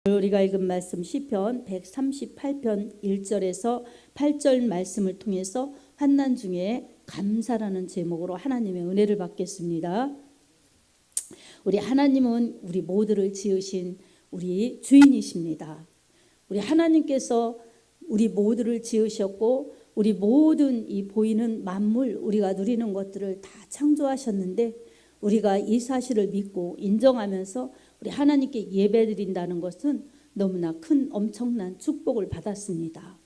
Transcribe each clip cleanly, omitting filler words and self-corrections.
우리가 읽은 말씀 시편 138편 1절에서 8절 말씀을 통해서 환난 중에 감사라는 제목으로 하나님의 은혜를 받겠습니다. 우리 하나님은 우리 모두를 지으신 우리 주인이십니다. 우리 하나님께서 우리 모두를 지으셨고 우리 모든 이 보이는 만물, 우리가 누리는 것들을 다 창조하셨는데 우리가 이 사실을 믿고 인정하면서 우리 하나님께 예배드린다는 것은 너무나 큰 엄청난 축복을 받았습니다.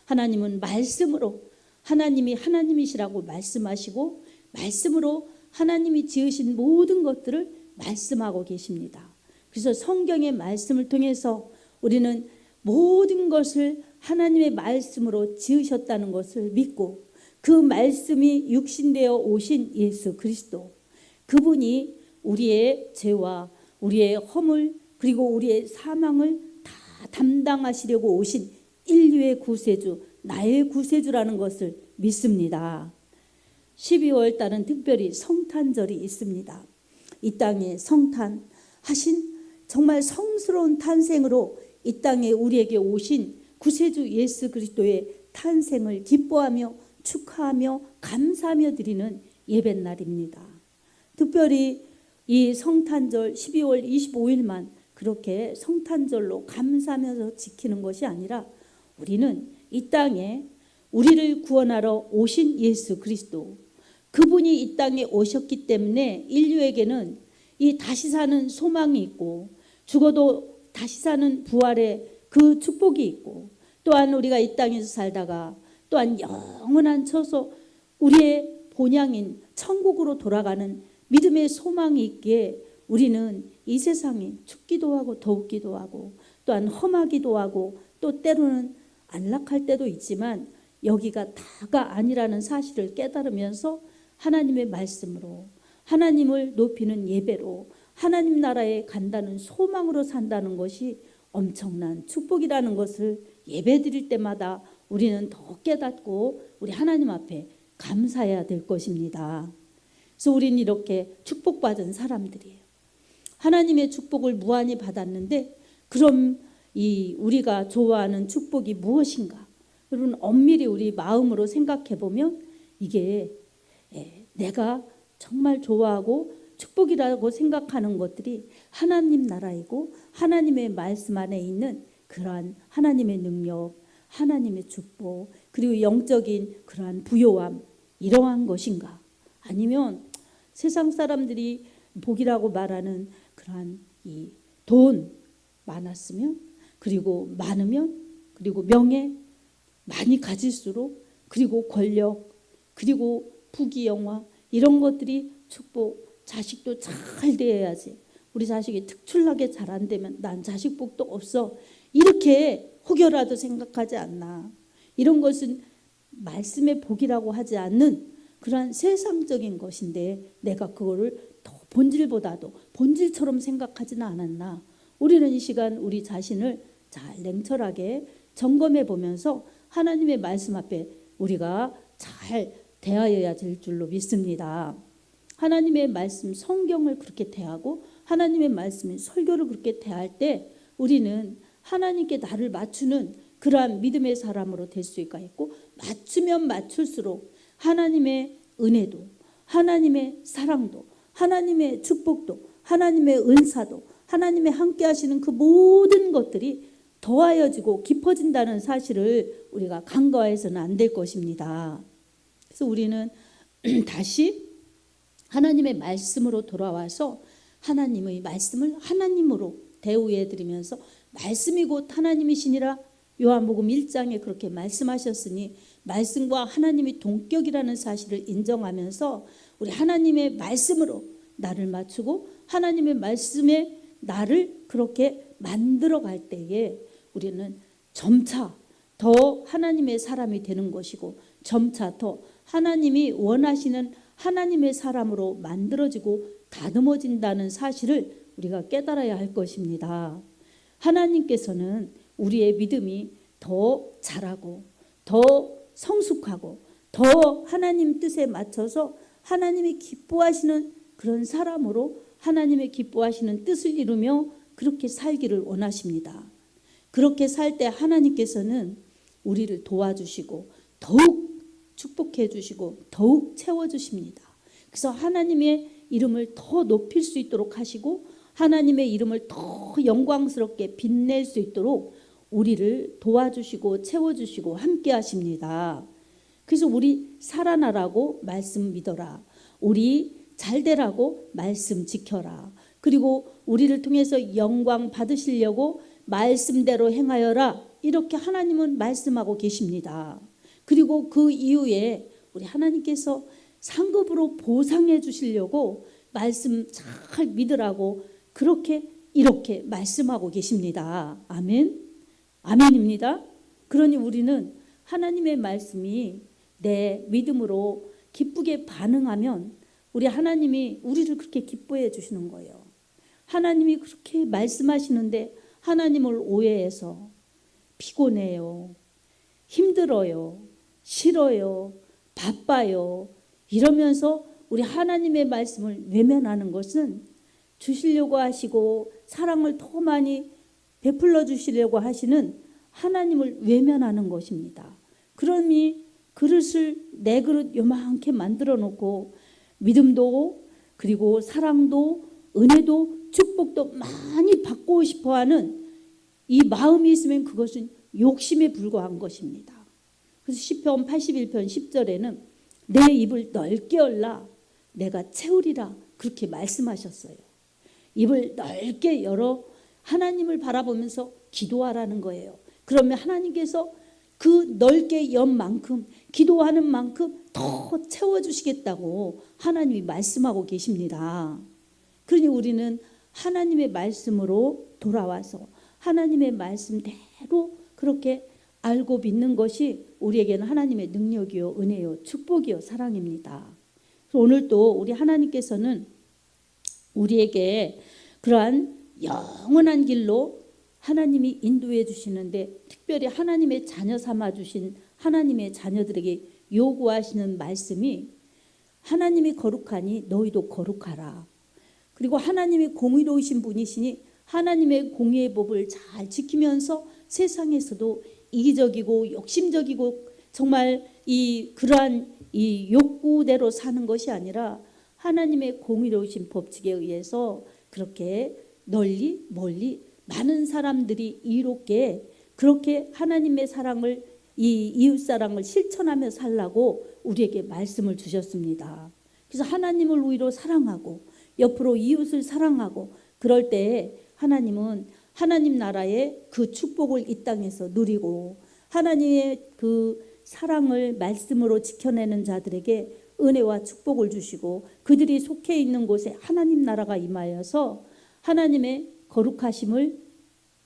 하나님은 말씀으로 하나님이 하나님이시라고 말씀하시고 말씀으로 하나님이 지으신 모든 것들을 말씀하고 계십니다. 그래서 성경의 말씀을 통해서 우리는 모든 것을 하나님의 말씀으로 지으셨다는 것을 믿고 그 말씀이 육신되어 오신 예수 그리스도, 그분이 우리의 죄와 우리의 허물 그리고 우리의 사망을 다 담당하시려고 오신 인류의 구세주, 나의 구세주라는 것을 믿습니다. 12월 달은 특별히 성탄절이 있습니다. 이 땅에 성탄하신 정말 성스러운 탄생으로 이 땅에 우리에게 오신 구세주 예수 그리스도의 탄생을 기뻐하며 축하하며 감사하며 드리는 예배날입니다. 특별히 이 성탄절 12월 25일만 그렇게 성탄절로 감사하면서 지키는 것이 아니라 우리는 이 땅에 우리를 구원하러 오신 예수 그리스도, 그분이 이 땅에 오셨기 때문에 인류에게는 이 다시 사는 소망이 있고 죽어도 다시 사는 부활의 그 축복이 있고, 또한 우리가 이 땅에서 살다가 또한 영원한 처소 우리의 본향인 천국으로 돌아가는 믿음의 소망이 있기에 우리는 이 세상이 춥기도 하고 더웠기도 하고 또한 험하기도 하고 또 때로는 안락할 때도 있지만 여기가 다가 아니라는 사실을 깨달으면서 하나님의 말씀으로 하나님을 높이는 예배로 하나님 나라에 간다는 소망으로 산다는 것이 엄청난 축복이라는 것을 예배드릴 때마다 우리는 더 깨닫고 우리 하나님 앞에 감사해야 될 것입니다. 그래서 우리는 이렇게 축복받은 사람들이에요. 하나님의 축복을 무한히 받았는데 그럼 이 우리가 좋아하는 축복이 무엇인가? 여러분 엄밀히 우리 마음으로 생각해 보면 이게 내가 정말 좋아하고 축복이라고 생각하는 것들이 하나님 나라이고 하나님의 말씀 안에 있는 그러한 하나님의 능력, 하나님의 축복, 그리고 영적인 그러한 부요함, 이러한 것인가? 아니면 세상 사람들이 복이라고 말하는 그러한 이 돈 많았으면, 그리고 많으면, 그리고 명예 많이 가질수록, 그리고 권력, 그리고 부귀영화, 이런 것들이 축복. 자식도 잘 되어야지. 우리 자식이 특출나게 잘 안 되면 난 자식 복도 없어. 이렇게 혹여라도 생각하지 않나. 이런 것은 말씀의 복이라고 하지 않는 그러한 세상적인 것인데 내가 그거를 더 본질보다도 본질처럼 생각하지는 않았나. 우리는 이 시간 우리 자신을 잘 냉철하게 점검해 보면서 하나님의 말씀 앞에 우리가 잘 대하여야 될 줄로 믿습니다. 하나님의 말씀 성경을 그렇게 대하고 하나님의 말씀인 설교를 그렇게 대할 때 우리는 하나님께 나를 맞추는 그러한 믿음의 사람으로 될 수가 있고, 맞추면 맞출수록 하나님의 은혜도, 하나님의 사랑도, 하나님의 축복도, 하나님의 은사도, 하나님의 함께 하시는 그 모든 것들이 더하여지고 깊어진다는 사실을 우리가 간과해서는 안 될 것입니다. 그래서 우리는 다시 하나님의 말씀으로 돌아와서 하나님의 말씀을 하나님으로 대우해 드리면서 말씀이 곧 하나님이시니라 요한복음 1장에 그렇게 말씀하셨으니 말씀과 하나님이 동격이라는 사실을 인정하면서 우리 하나님의 말씀으로 나를 맞추고 하나님의 말씀에 나를 그렇게 만들어 갈 때에 우리는 점차 더 하나님의 사람이 되는 것이고 점차 더 하나님이 원하시는 하나님의 사람으로 만들어지고 다듬어진다는 사실을 우리가 깨달아야 할 것입니다. 하나님께서는 우리의 믿음이 더 자라고 더 성숙하고 더 하나님 뜻에 맞춰서 하나님이 기뻐하시는 그런 사람으로 하나님의 기뻐하시는 뜻을 이루며 그렇게 살기를 원하십니다. 그렇게 살 때 하나님께서는 우리를 도와주시고 더욱 축복해 주시고 더욱 채워주십니다. 그래서 하나님의 이름을 더 높일 수 있도록 하시고 하나님의 이름을 더 영광스럽게 빛낼 수 있도록 우리를 도와주시고 채워주시고 함께 하십니다. 그래서 우리 살아나라고 말씀 믿어라. 우리 잘되라고 말씀 지켜라. 그리고 우리를 통해서 영광 받으시려고 말씀대로 행하여라. 이렇게 하나님은 말씀하고 계십니다. 그리고 그 이후에 우리 하나님께서 상급으로 보상해 주시려고 말씀 잘 믿으라고 그렇게 이렇게 말씀하고 계십니다. 아멘. 아멘입니다. 그러니 우리는 하나님의 말씀이 내 믿음으로 기쁘게 반응하면 우리 하나님이 우리를 그렇게 기뻐해 주시는 거예요. 하나님이 그렇게 말씀하시는데 하나님을 오해해서 피곤해요, 힘들어요, 싫어요, 바빠요 이러면서 우리 하나님의 말씀을 외면하는 것은 주시려고 하시고 사랑을 더 많이 베풀어 주시려고 하시는 하나님을 외면하는 것입니다. 그러니 그릇을 내 그릇 요만하게 만들어 놓고 믿음도 그리고 사랑도 은혜도 축복도 많이 받고 싶어하는 이 마음이 있으면 그것은 욕심에 불과한 것입니다. 그래서 시편 81편 10절에는 내 입을 넓게 열라 내가 채우리라 그렇게 말씀하셨어요. 입을 넓게 열어 하나님을 바라보면서 기도하라는 거예요. 그러면 하나님께서 그 넓게 연 만큼 기도하는 만큼 더 채워주시겠다고 하나님이 말씀하고 계십니다. 그러니 우리는 하나님의 말씀으로 돌아와서 하나님의 말씀대로 그렇게 알고 믿는 것이 우리에게는 하나님의 능력이요 은혜요 축복이요 사랑입니다. 오늘도 우리 하나님께서는 우리에게 그러한 영원한 길로 하나님이 인도해 주시는데 특별히 하나님의 자녀 삼아 주신 하나님의 자녀들에게 요구하시는 말씀이 하나님이 거룩하니 너희도 거룩하라. 그리고 하나님이 공의로우신 분이시니 하나님의 공의의 법을 잘 지키면서 세상에서도 이기적이고 욕심적이고 정말 그러한 욕구대로 사는 것이 아니라 하나님의 공의로우신 법칙에 의해서 그렇게 널리 멀리 많은 사람들이 이롭게 그렇게 하나님의 사랑을 이웃 사랑을 실천하며 살라고 우리에게 말씀을 주셨습니다. 그래서 하나님을 우리로 사랑하고 옆으로 이웃을 사랑하고 그럴 때 하나님은 하나님 나라의 그 축복을 이 땅에서 누리고 하나님의 그 사랑을 말씀으로 지켜내는 자들에게 은혜와 축복을 주시고 그들이 속해 있는 곳에 하나님 나라가 임하여서 하나님의 거룩하심을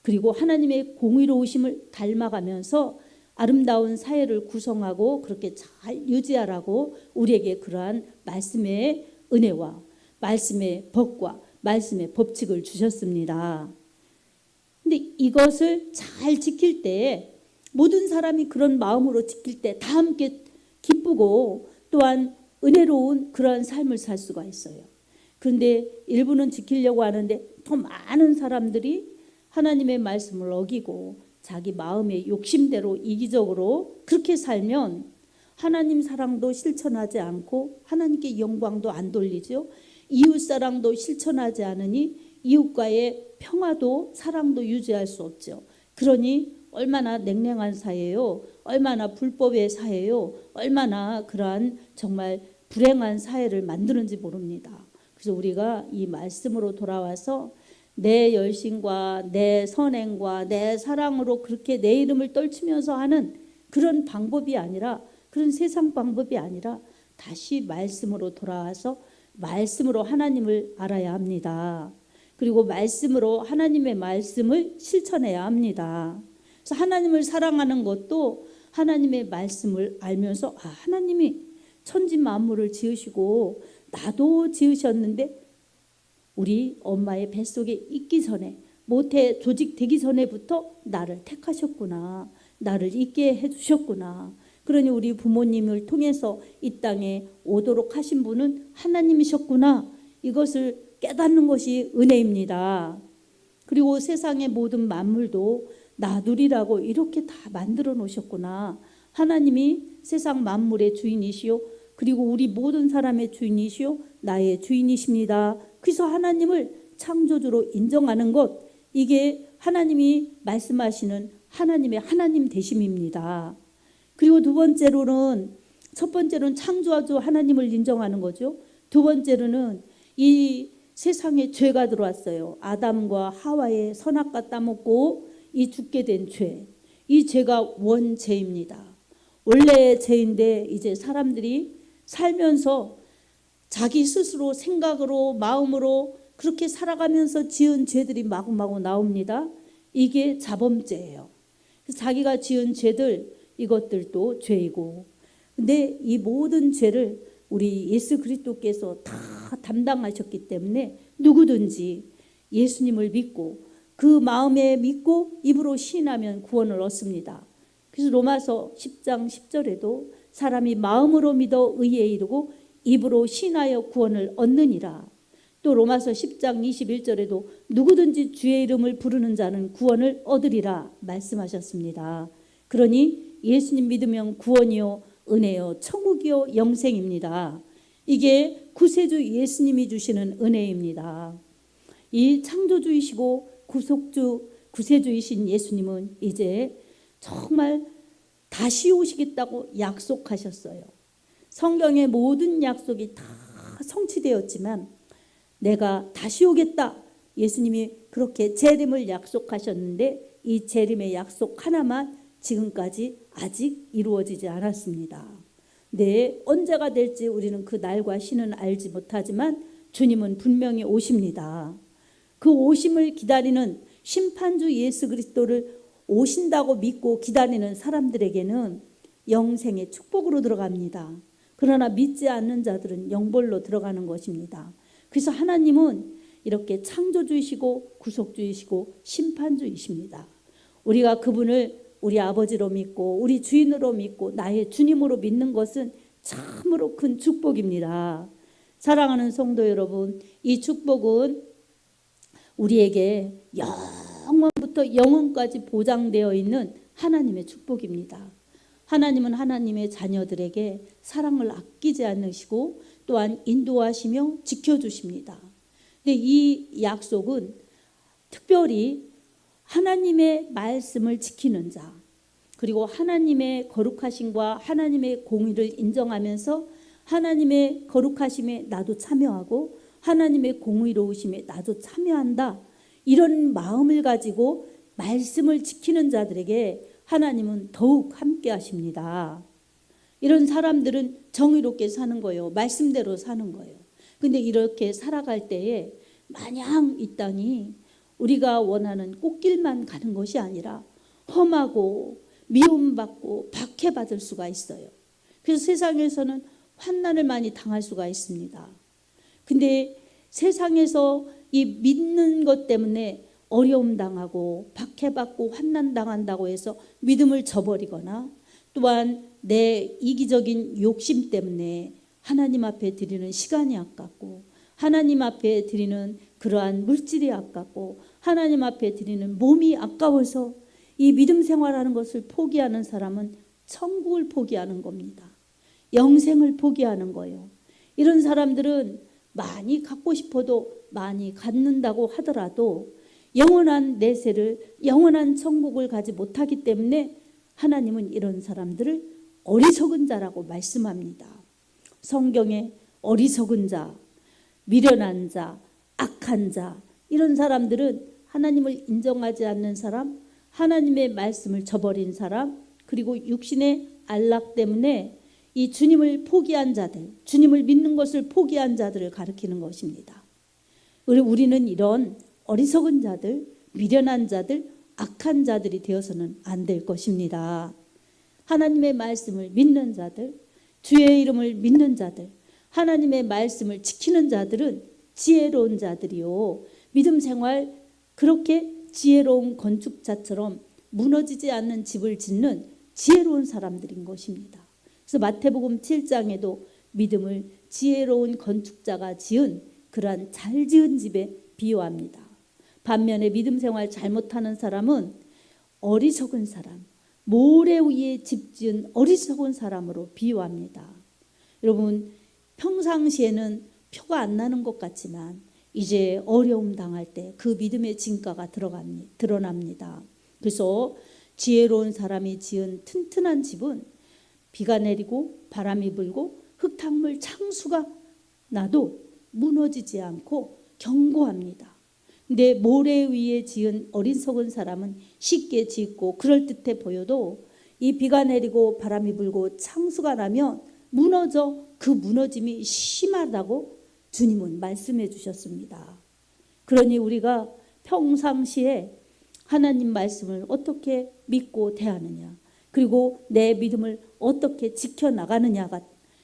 그리고 하나님의 공의로우심을 닮아가면서 아름다운 사회를 구성하고 그렇게 잘 유지하라고 우리에게 그러한 말씀의 은혜와 말씀의 법과 말씀의 법칙을 주셨습니다. 근데 이것을 잘 지킬 때 모든 사람이 그런 마음으로 지킬 때 다 함께 기쁘고 또한 은혜로운 그러한 삶을 살 수가 있어요. 그런데 일부는 지키려고 하는데 더 많은 사람들이 하나님의 말씀을 어기고 자기 마음의 욕심대로 이기적으로 그렇게 살면 하나님 사랑도 실천하지 않고 하나님께 영광도 안 돌리죠. 이웃 사랑도 실천하지 않으니 이웃과의 평화도 사랑도 유지할 수 없죠. 그러니 얼마나 냉랭한 사회요, 얼마나 불법의 사회요, 얼마나 그러한 정말 불행한 사회를 만드는지 모릅니다. 그래서 우리가 이 말씀으로 돌아와서 내 열심과 내 선행과 내 사랑으로 그렇게 내 이름을 떨치면서 하는 그런 방법이 아니라 그런 세상 방법이 아니라 다시 말씀으로 돌아와서 말씀으로 하나님을 알아야 합니다. 그리고 말씀으로 하나님의 말씀을 실천해야 합니다. 그래서 하나님을 사랑하는 것도 하나님의 말씀을 알면서 하나님이 천지 만물을 지으시고 나도 지으셨는데 우리 엄마의 뱃속에 있기 전에 모태 조직되기 전에부터 나를 택하셨구나. 나를 있게 해주셨구나. 그러니 우리 부모님을 통해서 이 땅에 오도록 하신 분은 하나님이셨구나. 이것을 깨닫는 것이 은혜입니다. 그리고 세상의 모든 만물도 나누리라고 이렇게 다 만들어 놓으셨구나. 하나님이 세상 만물의 주인이시요, 그리고 우리 모든 사람의 주인이시요, 나의 주인이십니다. 그래서 하나님을 창조주로 인정하는 것, 이게 하나님이 말씀하시는 하나님의 하나님 되심입니다. 그리고 두 번째로는, 첫 번째로는 창조주 하나님을 인정하는 거죠. 두 번째로는 이 세상에 죄가 들어왔어요. 아담과 하와의 선악과 따먹고 이 죽게 된 죄, 이 죄가 원죄입니다. 원래의 죄인데 이제 사람들이 살면서 자기 스스로 생각으로 마음으로 그렇게 살아가면서 지은 죄들이 마구마구 나옵니다. 이게 자범죄예요. 자기가 지은 죄들, 이것들도 죄이고, 근데 이 모든 죄를 우리 예수 그리스도께서 다 담당하셨기 때문에 누구든지 예수님을 믿고 그 마음에 믿고 입으로 시인하면 구원을 얻습니다. 그래서 로마서 10장 10절에도 사람이 마음으로 믿어 의에 이르고 입으로 시인하여 구원을 얻느니라. 또 로마서 10장 21절에도 누구든지 주의 이름을 부르는 자는 구원을 얻으리라 말씀하셨습니다. 그러니 예수님 믿으면 구원이요, 은혜요, 천국이요, 영생입니다. 이게 구세주 예수님이 주시는 은혜입니다. 이 창조주이시고 구속주, 구세주이신 예수님은 이제 정말 다시 오시겠다고 약속하셨어요. 성경의 모든 약속이 다 성취되었지만 내가 다시 오겠다, 예수님이 그렇게 재림을 약속하셨는데 이 재림의 약속 하나만 지금까지 아직 이루어지지 않았습니다. 네, 언제가 될지 우리는 그 날과 시는 알지 못하지만 주님은 분명히 오십니다. 그 오심을 기다리는 심판주 예수 그리스도를 오신다고 믿고 기다리는 사람들에게는 영생의 축복으로 들어갑니다. 그러나 믿지 않는 자들은 영벌로 들어가는 것입니다. 그래서 하나님은 이렇게 창조주이시고 구속주이시고 심판주이십니다. 우리가 그분을 우리 아버지로 믿고 우리 주인으로 믿고 나의 주님으로 믿는 것은 참으로 큰 축복입니다. 사랑하는 성도 여러분, 이 축복은 우리에게 영원부터 영원까지 보장되어 있는 하나님의 축복입니다. 하나님은 하나님의 자녀들에게 사랑을 아끼지 않으시고 또한 인도하시며 지켜주십니다. 근데 이 약속은 특별히 하나님의 말씀을 지키는 자, 그리고 하나님의 거룩하심과 하나님의 공의를 인정하면서 하나님의 거룩하심에 나도 참여하고 하나님의 공의로우심에 나도 참여한다, 이런 마음을 가지고 말씀을 지키는 자들에게 하나님은 더욱 함께 하십니다. 이런 사람들은 정의롭게 사는 거예요. 말씀대로 사는 거예요. 근데 이렇게 살아갈 때에 마냥 이 땅이 우리가 원하는 꽃길만 가는 것이 아니라 험하고 미움받고 박해받을 수가 있어요. 그래서 세상에서는 환난을 많이 당할 수가 있습니다. 근데 세상에서 이 믿는 것 때문에 어려움 당하고 박해받고 환난 당한다고 해서 믿음을 저버리거나 또한 내 이기적인 욕심 때문에 하나님 앞에 드리는 시간이 아깝고 하나님 앞에 드리는 그러한 물질이 아깝고 하나님 앞에 드리는 몸이 아까워서 이 믿음 생활하는 것을 포기하는 사람은 천국을 포기하는 겁니다. 영생을 포기하는 거예요. 이런 사람들은 많이 갖고 싶어도 많이 갖는다고 하더라도 영원한 내세를, 영원한 천국을 가지 못하기 때문에 하나님은 이런 사람들을 어리석은 자라고 말씀합니다. 성경에 어리석은 자, 미련한 자, 악한 자, 이런 사람들은 하나님을 인정하지 않는 사람, 하나님의 말씀을 저버린 사람, 그리고 육신의 안락 때문에 이 주님을 포기한 자들, 주님을 믿는 것을 포기한 자들을 가리키는 것입니다. 우리는 이런 어리석은 자들, 미련한 자들, 악한 자들이 되어서는 안 될 것입니다. 하나님의 말씀을 믿는 자들, 주의 이름을 믿는 자들, 하나님의 말씀을 지키는 자들은 지혜로운 자들이요, 믿음 생활 그렇게 지혜로운 건축자처럼 무너지지 않는 집을 짓는 지혜로운 사람들인 것입니다. 그래서 마태복음 7장에도 믿음을 지혜로운 건축자가 지은 그러한 잘 지은 집에 비유합니다. 반면에 믿음 생활 잘못하는 사람은 어리석은 사람, 모래 위에 집 지은 어리석은 사람으로 비유합니다. 여러분, 평상시에는 표가 안 나는 것 같지만 이제 어려움 당할 때 그 믿음의 진가가 드러납니다. 그래서 지혜로운 사람이 지은 튼튼한 집은 비가 내리고 바람이 불고 흙탕물 창수가 나도 무너지지 않고 견고합니다. 근데 모래 위에 지은 어리석은 사람은 쉽게 짓고 그럴듯해 보여도 이 비가 내리고 바람이 불고 창수가 나면 무너져, 그 무너짐이 심하다고 주님은 말씀해 주셨습니다. 그러니 우리가 평상시에 하나님 말씀을 어떻게 믿고 대하느냐, 그리고 내 믿음을 어떻게 지켜나가느냐가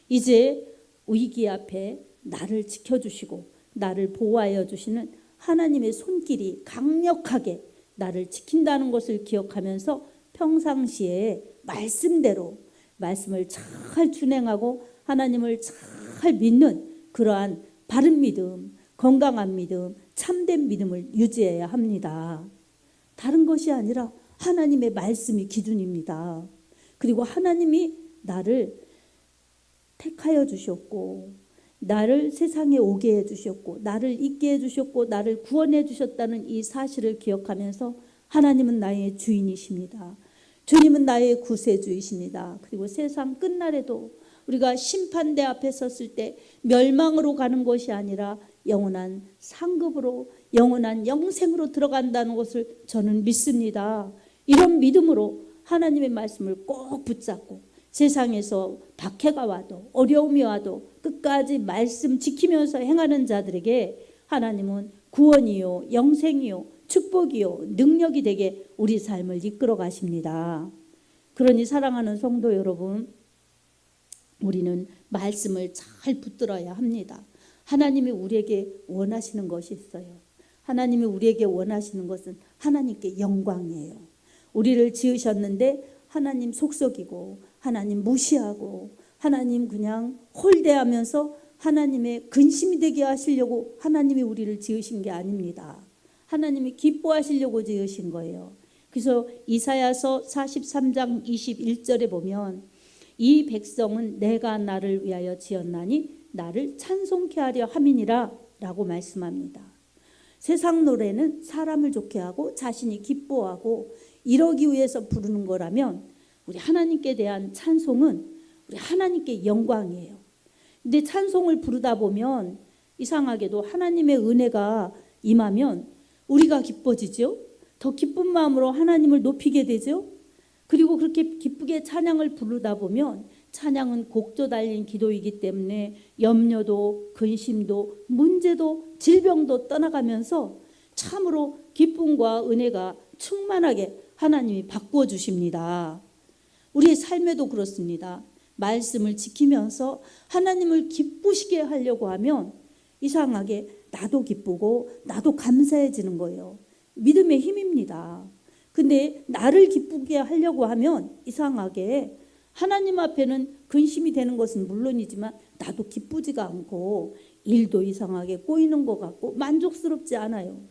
이제 위기 앞에 나를 지켜주시고 나를 보호하여 주시는 하나님의 손길이 강력하게 나를 지킨다는 것을 기억하면서 평상시에 말씀대로 말씀을 잘 준행하고 하나님을 잘 믿는 그러한 바른 믿음, 건강한 믿음, 참된 믿음을 유지해야 합니다. 다른 것이 아니라 하나님의 말씀이 기준입니다. 그리고 하나님이 나를 택하여 주셨고 나를 세상에 오게 해주셨고 나를 있게 해주셨고 나를 구원해 주셨다는 이 사실을 기억하면서 하나님은 나의 주인이십니다. 주님은 나의 구세주이십니다. 그리고 세상 끝날에도 우리가 심판대 앞에 섰을 때 멸망으로 가는 것이 아니라 영원한 상급으로 영원한 영생으로 들어간다는 것을 저는 믿습니다. 이런 믿음으로 하나님의 말씀을 꼭 붙잡고 세상에서 박해가 와도 어려움이 와도 끝까지 말씀 지키면서 행하는 자들에게 하나님은 구원이요 영생이요 축복이요 능력이 되게 우리 삶을 이끌어 가십니다. 그러니 사랑하는 성도 여러분, 우리는 말씀을 잘 붙들어야 합니다. 하나님이 우리에게 원하시는 것이 있어요. 하나님이 우리에게 원하시는 것은 하나님께 영광이에요. 우리를 지으셨는데 하나님 속썩이고 하나님 무시하고 하나님 그냥 홀대하면서 하나님의 근심이 되게 하시려고 하나님이 우리를 지으신 게 아닙니다. 하나님이 기뻐하시려고 지으신 거예요. 그래서 이사야서 43장 21절에 보면 이 백성은 내가 나를 위하여 지었나니 나를 찬송케 하려 함이니라 라고 말씀합니다. 세상 노래는 사람을 좋게 하고 자신이 기뻐하고 이러기 위해서 부르는 거라면 우리 하나님께 대한 찬송은 우리 하나님께 영광이에요. 근데 찬송을 부르다 보면 이상하게도 하나님의 은혜가 임하면 우리가 기뻐지죠. 더 기쁜 마음으로 하나님을 높이게 되죠. 그리고 그렇게 기쁘게 찬양을 부르다 보면 찬양은 곡조 달린 기도이기 때문에 염려도 근심도 문제도 질병도 떠나가면서 참으로 기쁨과 은혜가 충만하게 하나님이 바꾸어 주십니다. 우리의 삶에도 그렇습니다. 말씀을 지키면서 하나님을 기쁘시게 하려고 하면 이상하게 나도 기쁘고 나도 감사해지는 거예요. 믿음의 힘입니다. 근데 나를 기쁘게 하려고 하면 이상하게 하나님 앞에는 근심이 되는 것은 물론이지만 나도 기쁘지가 않고 일도 이상하게 꼬이는 것 같고 만족스럽지 않아요.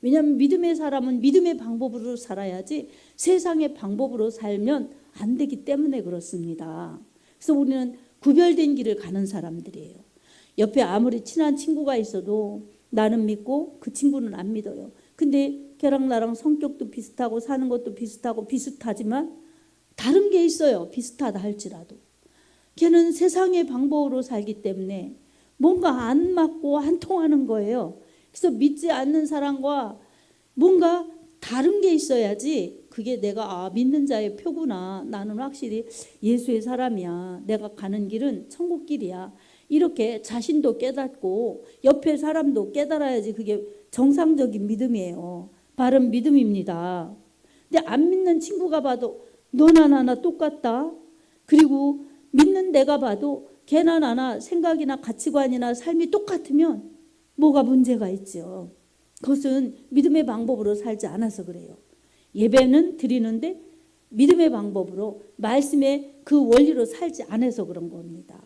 왜냐하면 믿음의 사람은 믿음의 방법으로 살아야지 세상의 방법으로 살면 안 되기 때문에 그렇습니다. 그래서 우리는 구별된 길을 가는 사람들이에요. 옆에 아무리 친한 친구가 있어도 나는 믿고 그 친구는 안 믿어요. 근데 걔랑 나랑 성격도 비슷하고 사는 것도 비슷하고 비슷하지만 다른 게 있어요. 비슷하다 할지라도. 걔는 세상의 방법으로 살기 때문에 뭔가 안 맞고 안 통하는 거예요. 그래서 믿지 않는 사람과 뭔가 다른 게 있어야지 그게 내가 믿는 자의 표구나. 나는 확실히 예수의 사람이야. 내가 가는 길은 천국 길이야. 이렇게 자신도 깨닫고 옆에 사람도 깨달아야지 그게 정상적인 믿음이에요. 바른 믿음입니다. 근데 안 믿는 친구가 봐도 너나 나나 똑같다. 그리고 믿는 내가 봐도 걔나 나나 생각이나 가치관이나 삶이 똑같으면 뭐가 문제가 있죠. 그것은 믿음의 방법으로 살지 않아서 그래요. 예배는 드리는데 믿음의 방법으로 말씀의 그 원리로 살지 않아서 그런 겁니다.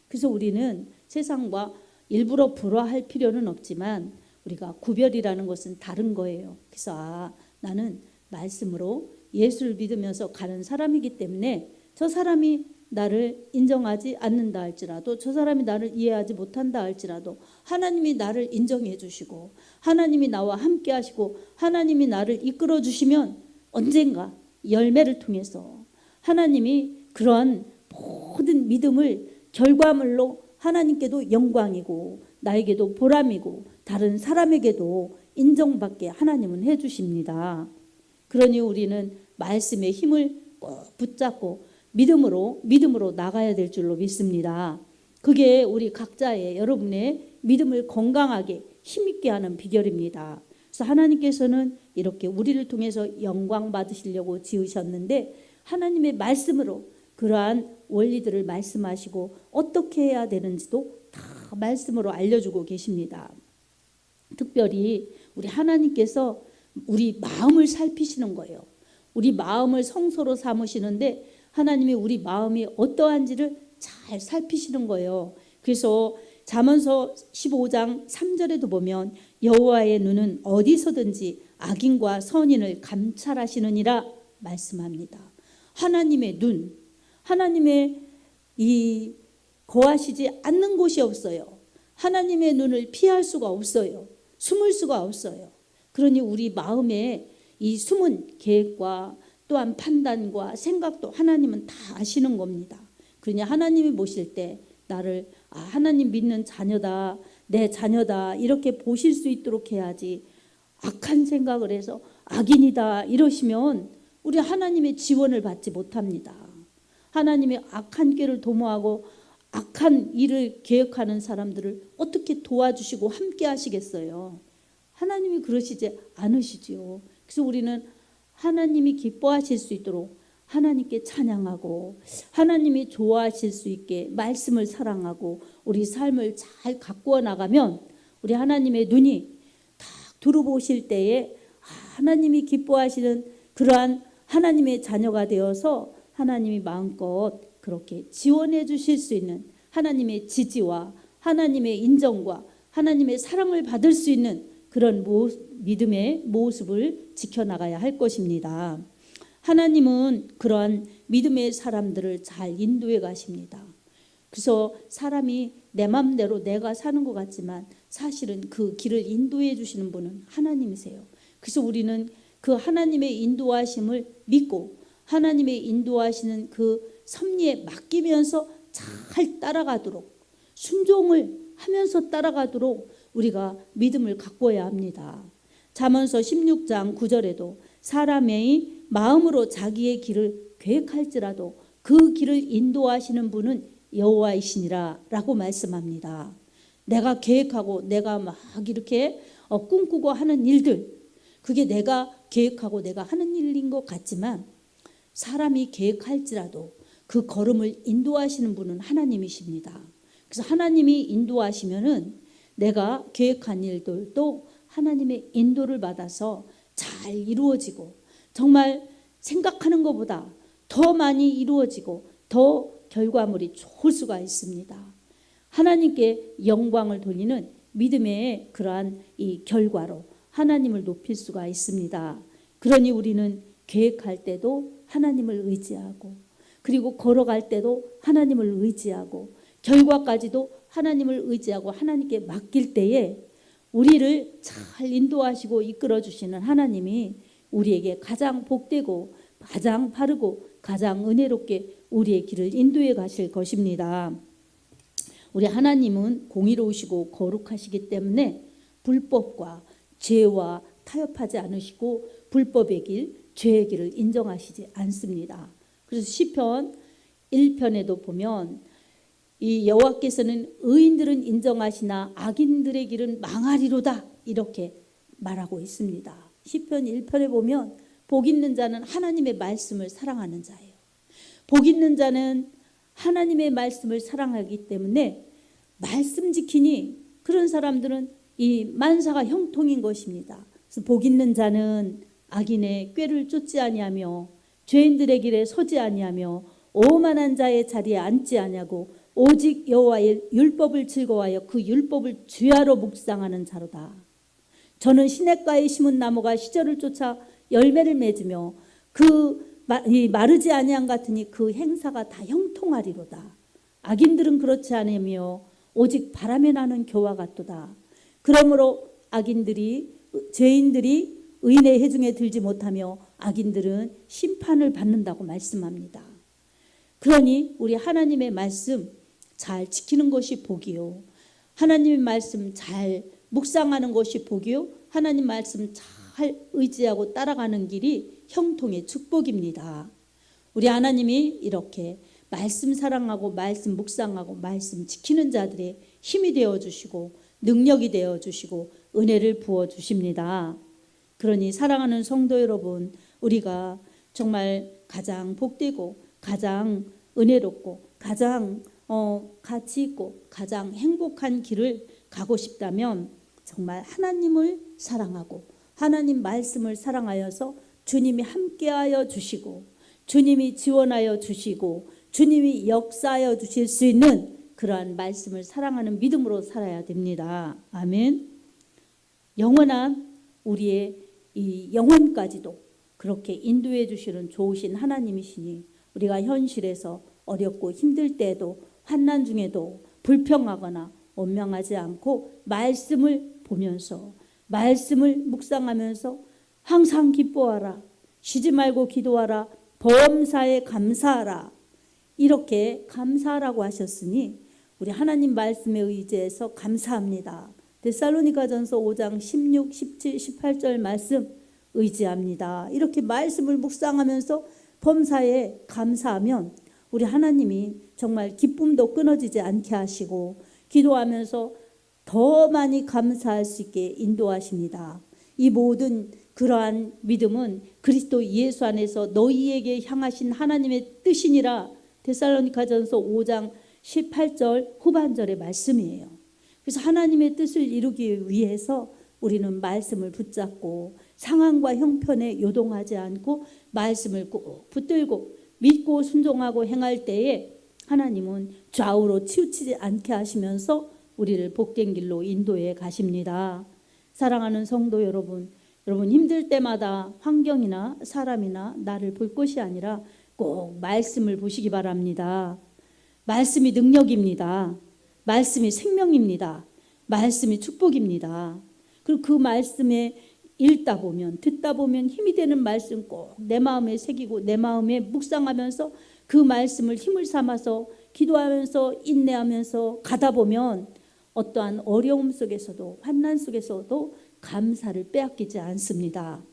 그래서 우리는 세상과 일부러 불화할 필요는 없지만 우리가 구별이라는 것은 다른 거예요. 그래서 나는 말씀으로 예수를 믿으면서 가는 사람이기 때문에 저 사람이 나를 인정하지 않는다 할지라도, 저 사람이 나를 이해하지 못한다 할지라도 하나님이 나를 인정해 주시고 하나님이 나와 함께 하시고 하나님이 나를 이끌어 주시면 언젠가 열매를 통해서 하나님이 그러한 모든 믿음을 결과물로 하나님께도 영광이고 나에게도 보람이고 다른 사람에게도 인정받게 하나님은 해주십니다. 그러니 우리는 말씀의 힘을 꼭 붙잡고 믿음으로 나가야 될 줄로 믿습니다. 그게 우리 각자의 여러분의 믿음을 건강하게 힘있게 하는 비결입니다. 그래서 하나님께서는 이렇게 우리를 통해서 영광 받으시려고 지으셨는데 하나님의 말씀으로 그러한 원리들을 말씀하시고 어떻게 해야 되는지도 다 말씀으로 알려주고 계십니다. 특별히 우리 하나님께서 우리 마음을 살피시는 거예요. 우리 마음을 성소로 삼으시는데 하나님이 우리 마음이 어떠한지를 잘 살피시는 거예요. 그래서 잠언서 15장 3절에도 보면 여호와의 눈은 어디서든지 악인과 선인을 감찰하시느니라 말씀합니다. 하나님의 눈, 하나님의 이 거하시지 않는 곳이 없어요. 하나님의 눈을 피할 수가 없어요. 숨을 수가 없어요. 그러니 우리 마음에 이 숨은 계획과 또한 판단과 생각도 하나님은 다 아시는 겁니다. 그러니 하나님이 보실 때 나를 하나님 믿는 자녀다, 내 자녀다 이렇게 보실 수 있도록 해야지, 악한 생각을 해서 악인이다 이러시면 우리 하나님의 지원을 받지 못합니다. 하나님이 악한 꾀를 도모하고 악한 일을 계획하는 사람들을 어떻게 도와주시고 함께 하시겠어요? 하나님이 그러시지 않으시지요. 그래서 우리는 하나님이 기뻐하실 수 있도록 하나님께 찬양하고 하나님이 좋아하실 수 있게 말씀을 사랑하고 우리 삶을 잘 가꾸어 나가면 우리 하나님의 눈이 딱 들어보실 때에 하나님이 기뻐하시는 그러한 하나님의 자녀가 되어서 하나님이 마음껏 그렇게 지원해 주실 수 있는 하나님의 지지와 하나님의 인정과 하나님의 사랑을 받을 수 있는 그런 믿음의 모습을 지켜나가야 할 것입니다. 하나님은 그러한 믿음의 사람들을 잘 인도해 가십니다. 그래서 사람이 내 맘대로 내가 사는 것 같지만 사실은 그 길을 인도해 주시는 분은 하나님이세요. 그래서 우리는 그 하나님의 인도하심을 믿고 하나님의 인도하시는 그 섭리에 맡기면서 잘 따라가도록, 순종을 하면서 따라가도록 우리가 믿음을 갖고야 합니다. 잠언서 16장 9절에도 사람의 마음으로 자기의 길을 계획할지라도 그 길을 인도하시는 분은 여호와이시니라 라고 말씀합니다. 내가 계획하고 내가 막 이렇게 꿈꾸고 하는 일들, 그게 내가 계획하고 내가 하는 일인 것 같지만 사람이 계획할지라도 그 걸음을 인도하시는 분은 하나님이십니다. 그래서 하나님이 인도하시면은 내가 계획한 일들도 하나님의 인도를 받아서 잘 이루어지고 정말 생각하는 것보다 더 많이 이루어지고 더 결과물이 좋을 수가 있습니다. 하나님께 영광을 돌리는 믿음의 그러한 이 결과로 하나님을 높일 수가 있습니다. 그러니 우리는 계획할 때도 하나님을 의지하고 그리고 걸어갈 때도 하나님을 의지하고 결과까지도 하나님을 의지하고 하나님께 맡길 때에 우리를 잘 인도하시고 이끌어 주시는 하나님이 우리에게 가장 복되고 가장 바르고 가장 은혜롭게 우리의 길을 인도해 가실 것입니다. 우리 하나님은 공의로우시고 거룩하시기 때문에 불법과 죄와 타협하지 않으시고 불법의 길, 죄의 길을 인정하시지 않습니다. 그래서 시편 1편에도 보면 이 여호와께서는 의인들은 인정하시나 악인들의 길은 망하리로다 이렇게 말하고 있습니다. 시편 1편에 보면 복 있는 자는 하나님의 말씀을 사랑하는 자예요. 복 있는 자는 하나님의 말씀을 사랑하기 때문에 말씀 지키니 그런 사람들은 이 만사가 형통인 것입니다. 그래서 복 있는 자는 악인의 꾀를 쫓지 아니하며 죄인들의 길에 서지 아니하며 오만한 자의 자리에 앉지 아니하고 오직 여호와의 율법을 즐거워하여 그 율법을 주야로 묵상하는 자로다. 저는 시냇가에 심은 나무가 시절을 쫓아 열매를 맺으며 이 마르지 아니함 같으니 그 행사가 다 형통하리로다. 악인들은 그렇지 않으며 오직 바람에 나는 겨와 같도다. 그러므로 죄인들이 의인의 해중에 들지 못하며 악인들은 심판을 받는다고 말씀합니다. 그러니 우리 하나님의 말씀 잘 지키는 것이 복이요, 하나님의 말씀 잘 묵상하는 것이 복이요, 하나님 말씀 잘 의지하고 따라가는 길이 형통의 축복입니다. 우리 하나님이 이렇게 말씀 사랑하고 말씀 묵상하고 말씀 지키는 자들의 힘이 되어주시고 능력이 되어주시고 은혜를 부어주십니다. 그러니 사랑하는 성도 여러분, 우리가 정말 가장 복되고 가장 은혜롭고 가장 가치 있고 가장 행복한 길을 가고 싶다면 정말 하나님을 사랑하고 하나님 말씀을 사랑하여서 주님이 함께하여 주시고 주님이 지원하여 주시고 주님이 역사하여 주실 수 있는 그러한 말씀을 사랑하는 믿음으로 살아야 됩니다. 아멘. 영원한 우리의 이 영혼까지도 그렇게 인도해 주시는 좋으신 하나님이시니 우리가 현실에서 어렵고 힘들 때에도 환난 중에도 불평하거나 원망하지 않고 말씀을 보면서 말씀을 묵상하면서 항상 기뻐하라, 쉬지 말고 기도하라, 범사에 감사하라, 이렇게 감사하라고 하셨으니 우리 하나님 말씀에 의지해서 감사합니다. 데살로니가전서 5장 16, 17, 18절 말씀 의지합니다. 이렇게 말씀을 묵상하면서 범사에 감사하면 우리 하나님이 정말 기쁨도 끊어지지 않게 하시고 기도하면서 더 많이 감사할 수 있게 인도하십니다. 이 모든 그러한 믿음은 그리스도 예수 안에서 너희에게 향하신 하나님의 뜻이니라. 데살로니가전서 5장 18절 후반절의 말씀이에요. 그래서 하나님의 뜻을 이루기 위해서 우리는 말씀을 붙잡고 상황과 형편에 요동하지 않고 말씀을 꼭 붙들고 믿고 순종하고 행할 때에 하나님은 좌우로 치우치지 않게 하시면서 우리를 복된 길로 인도해 가십니다. 사랑하는 성도 여러분, 여러분 힘들 때마다 환경이나 사람이나 나를 볼 것이 아니라 꼭 말씀을 보시기 바랍니다. 말씀이 능력입니다. 말씀이 생명입니다. 말씀이 축복입니다. 그리고 그 말씀에 읽다 보면 듣다 보면 힘이 되는 말씀 꼭 내 마음에 새기고 내 마음에 묵상하면서 그 말씀을 힘을 삼아서 기도하면서 인내하면서 가다 보면 어떠한 어려움 속에서도 환난 속에서도 감사를 빼앗기지 않습니다.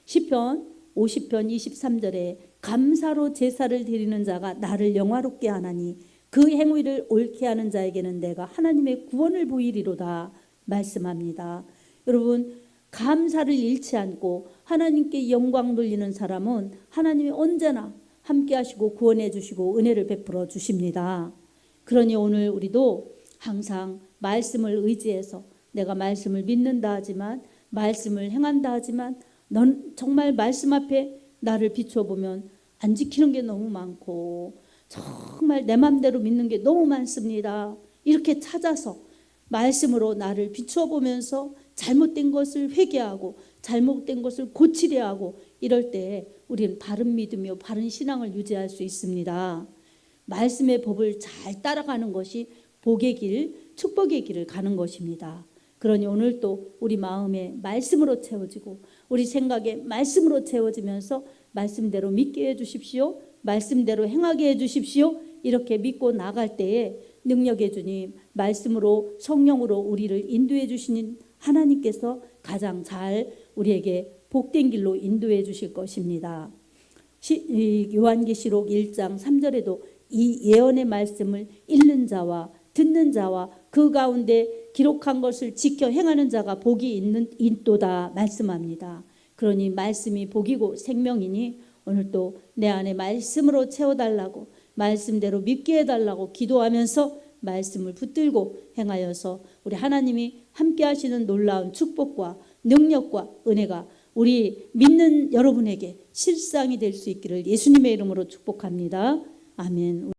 시편 50편 23절에 감사로 제사를 드리는 자가 나를 영화롭게 하나니 그 행위를 옳게 하는 자에게는 내가 하나님의 구원을 보이리로다 말씀합니다. 여러분 감사를 잃지 않고 하나님께 영광 돌리는 사람은 하나님이 언제나 함께 하시고 구원해 주시고 은혜를 베풀어 주십니다. 그러니 오늘 우리도 항상 말씀을 의지해서 내가 말씀을 믿는다 하지만 말씀을 행한다 하지만 넌 정말 말씀 앞에 나를 비춰보면 안 지키는 게 너무 많고 정말 내 맘대로 믿는 게 너무 많습니다. 이렇게 찾아서 말씀으로 나를 비춰보면서 잘못된 것을 회개하고 잘못된 것을 고치려 하고 이럴 때 우리는 바른 믿음이요 바른 신앙을 유지할 수 있습니다. 말씀의 법을 잘 따라가는 것이 복의 길, 축복의 길을 가는 것입니다. 그러니 오늘 또 우리 마음에 말씀으로 채워지고 우리 생각에 말씀으로 채워지면서 말씀대로 믿게 해주십시오. 말씀대로 행하게 해주십시오. 이렇게 믿고 나갈 때에 능력의 주님 말씀으로 성령으로 우리를 인도해 주시는 하나님께서 가장 잘 우리에게 복된 길로 인도해 주실 것입니다. 요한계시록 1장 3절에도 이 예언의 말씀을 읽는 자와 듣는 자와 그 가운데 기록한 것을 지켜 행하는 자가 복이 있도다 말씀합니다. 그러니 말씀이 복이고 생명이니 오늘 또 내 안에 말씀으로 채워달라고 말씀대로 믿게 해달라고 기도하면서 말씀을 붙들고 행하여서 우리 하나님이 함께 하시는 놀라운 축복과 능력과 은혜가 우리 믿는 여러분에게 실상이 될 수 있기를 예수님의 이름으로 축복합니다. 아멘.